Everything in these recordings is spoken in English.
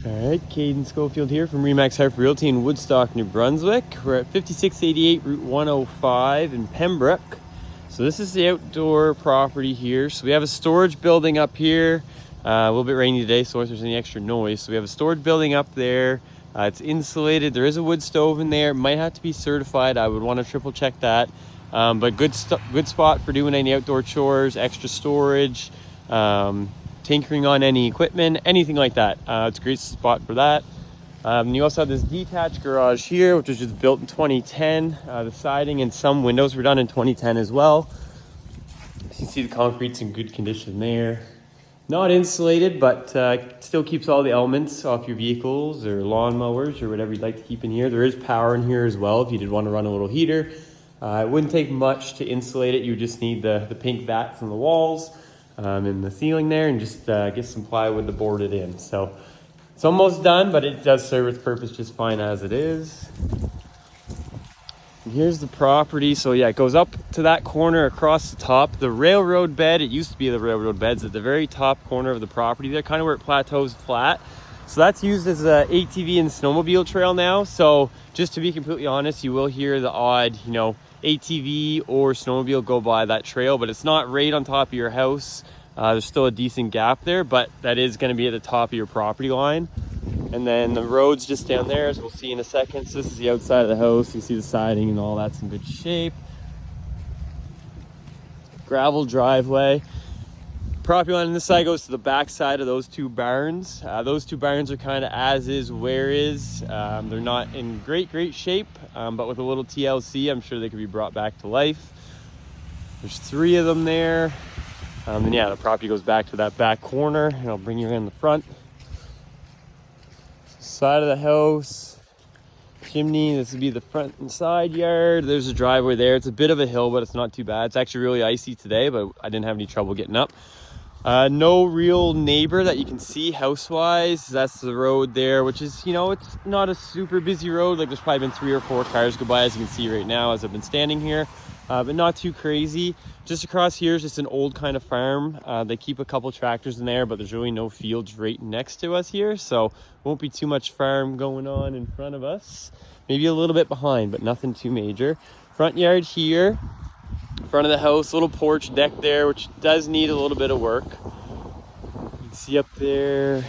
All right, Caden Schofield here from Remax Harp Realty in Woodstock, New Brunswick. We're at 5688 Route 105 in Pembroke. So this is the outdoor property here. So we have a storage building up here. A little bit rainy today, so if there's any extra noise. So we have a storage building up there. It's insulated. There is a wood stove in there. It might have to be certified. I would want to triple check that. But good spot for doing any outdoor chores, extra storage, tinkering on any equipment, anything like that. It's a great spot for that. You also have this detached garage here, which was just built in 2010. The siding and some windows were done in 2010 as well. You can see the concrete's in good condition there. Not insulated, but still keeps all the elements off your vehicles or lawnmowers or whatever you'd like to keep in here. There is power in here as well if you did want to run a little heater. It wouldn't take much to insulate it. You would just need the pink bats on the walls and the ceiling there, and just get some plywood to board it in. So it's almost done, but it does serve its purpose just fine as it is. And here's the property. So yeah, it goes up to that corner across the top. The railroad bed, it used to be the railroad beds at the very top corner of the property there, kind of where it plateaus flat. So that's used as a ATV and snowmobile trail now. So just to be completely honest, you will hear the odd, ATV or snowmobile go by that trail, but it's not right on top of your house. There's still a decent gap there, but that is going to be at the top of your property line. And then the road's just down there, as we'll see in a second. So this is the outside of the house. You see the siding and all that's in good shape. Gravel driveway. Property line on this side goes to the back side of those two barns. Those two barns are kind of as is, where is. They're not in great shape, but with a little TLC, I'm sure they could be brought back to life. There's 3 of them there. And yeah, the property goes back to that back corner, and I'll bring you in the front. Side of the house, chimney, this would be the front and side yard. There's a driveway there. It's a bit of a hill, but it's not too bad. It's actually really icy today, but I didn't have any trouble getting up. No real neighbor that you can see house-wise. That's the road there, which is, it's not a super busy road. Like, there's probably been 3 or 4 cars go by, as you can see right now as I've been standing here. But not too crazy. Just across here is just an old kind of farm. They keep a couple tractors in there, but there's really no fields right next to us here, so won't be too much farm going on in front of us. Maybe a little bit behind, but nothing too major. Front yard here, front of the house, little porch deck there, which does need a little bit of work. You can see up there,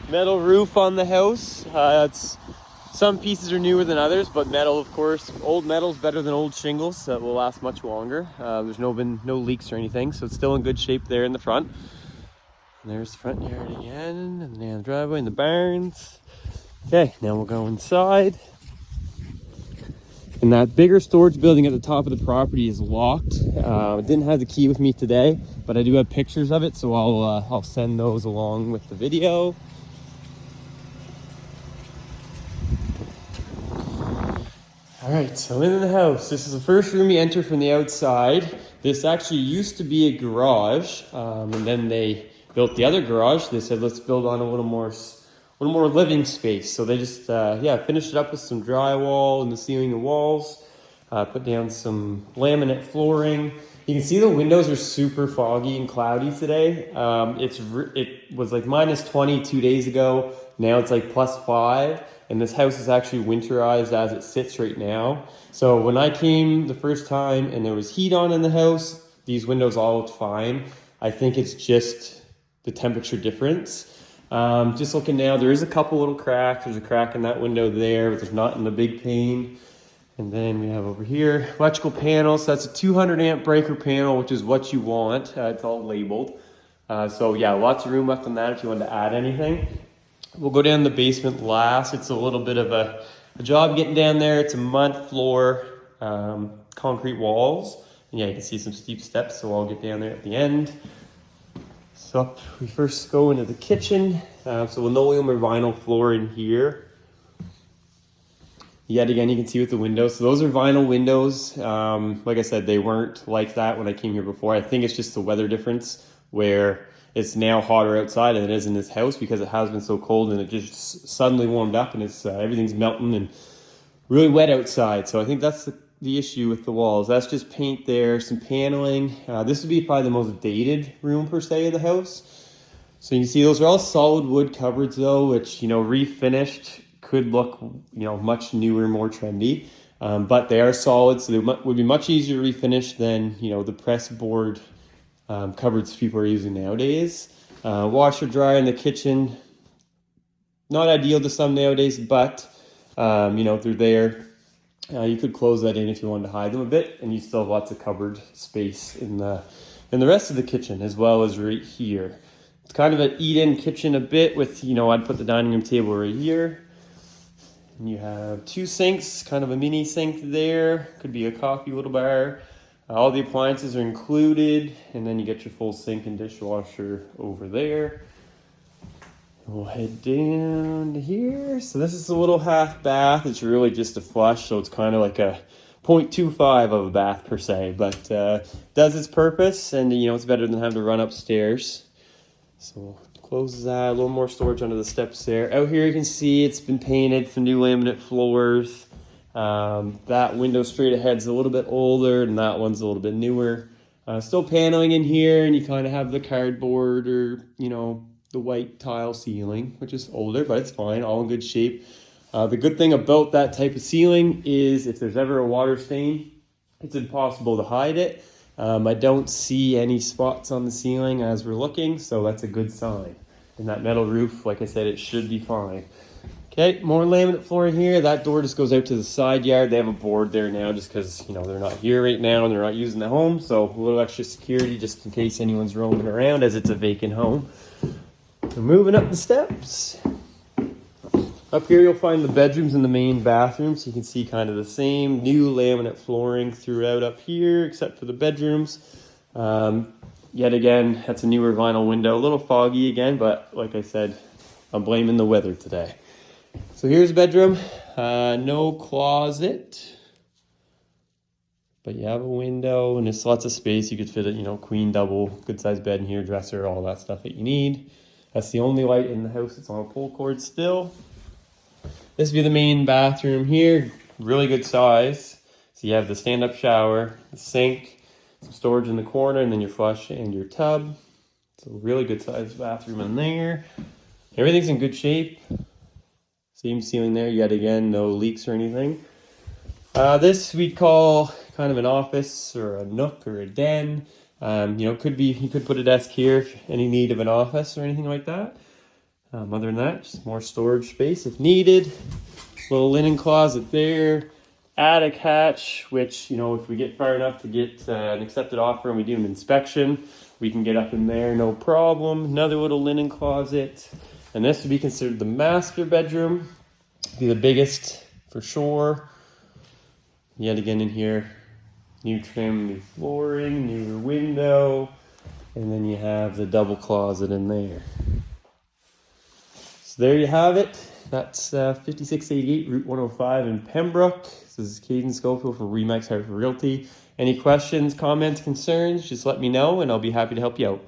metal roof on the house. Some pieces are newer than others, but metal, of course, old metal's better than old shingles, so it will last much longer. There's been no leaks or anything, so it's still in good shape there in the front. And there's the front yard again, and then the driveway and the barns. Okay, now we'll go inside. And that bigger storage building at the top of the property is locked. I didn't have the key with me today, but I do have pictures of it, so I'll send those along with the video. All right, so in the house, this is the first room you enter from the outside. This actually used to be a garage, and then they built the other garage. They said, let's build on a little more living space. So they just, finished it up with some drywall in the ceiling and walls, put down some laminate flooring. You can see the windows are super foggy and cloudy today. It was like minus 20 2 days ago. Now it's like plus 5. And this house is actually winterized as it sits right now. So when I came the first time and there was heat on in the house, these windows all looked fine. I think it's just the temperature difference. Just looking now, there is a couple little cracks. There's a crack in that window there, but there's not in the big pane. And then we have over here, electrical panels. So that's a 200 amp breaker panel, which is what you want. It's all labeled. So yeah, lots of room left on that if you want to add anything. We'll go down the basement last. It's a little bit of a job getting down there. It's a mud floor, concrete walls. And yeah, you can see some steep steps, so I'll get down there at the end. So up, we first go into the kitchen. So linoleum or vinyl floor in here. Yet again, you can see with the windows. So those are vinyl windows. Like I said, they weren't like that when I came here before. I think it's just the weather difference where it's now hotter outside than it is in this house because it has been so cold and it just suddenly warmed up and it's everything's melting and really wet outside. So I think that's the issue with the walls. That's just paint there, some paneling. This would be probably the most dated room per se of the house. So you can see those are all solid wood cupboards though, which, refinished could look, much newer, more trendy. But they are solid, so they would be much easier to refinish than, the press board cupboards people are using nowadays. Washer dryer in the kitchen, not ideal to some nowadays, but, they're there. You could close that in if you wanted to hide them a bit, and you still have lots of cupboard space in the rest of the kitchen, as well as right here. It's kind of an eat-in kitchen a bit with, I'd put the dining room table right here. And you have 2 sinks, kind of a mini sink there. Could be a coffee little bar. All the appliances are included, and then you get your full sink and dishwasher over there. We'll head down to here. So this is a little half bath. It's really just a flush, so it's kind of like a 0.25 of a bath per se, but does its purpose, and it's better than having to run upstairs. So we'll close that. A little more storage under the steps there. Out here you can see it's been painted, some new laminate floors. That window straight ahead's a little bit older, and that one's a little bit newer. Still paneling in here, and you kind of have the cardboard or the white tile ceiling, which is older, but it's fine, all in good shape. The good thing about that type of ceiling is if there's ever a water stain, it's impossible to hide it. I don't see any spots on the ceiling as we're looking, so that's a good sign. And that metal roof, like I said, it should be fine. Okay, more laminate flooring here. That door just goes out to the side yard. They have a board there now just because, they're not here right now and they're not using the home. So a little extra security just in case anyone's roaming around, as it's a vacant home. We're moving up the steps. Up here you'll find the bedrooms and the main bathroom, so you can see kind of the same new laminate flooring throughout up here, except for the bedrooms. Yet again, that's a newer vinyl window. A little foggy again, but like I said, I'm blaming the weather today. So here's a bedroom, no closet, but you have a window and there's lots of space. You could fit a, queen, double, good sized bed in here, dresser, all that stuff that you need. That's the only light in the house that's on a pull cord still. This would be the main bathroom here, really good size. So you have the stand-up shower, the sink, some storage in the corner, and then your flush and your tub. So really good sized bathroom in there. Everything's in good shape. Same ceiling there, yet again, no leaks or anything. This we'd call kind of an office or a nook or a den. You could put a desk here if any need of an office or anything like that. Other than that, just more storage space if needed. Little linen closet there. Attic hatch, which, if we get far enough to get an accepted offer and we do an inspection, we can get up in there, no problem. Another little linen closet. And this would be considered the master bedroom. Be the biggest for sure. Yet again in here, new trim, new flooring, new window, and then you have the double closet in there. So there you have it. That's 5688 Route 105 in Pembroke. This is Caden Schofield for Remax Hartford Realty. Any questions, comments, concerns, just let me know and I'll be happy to help you out.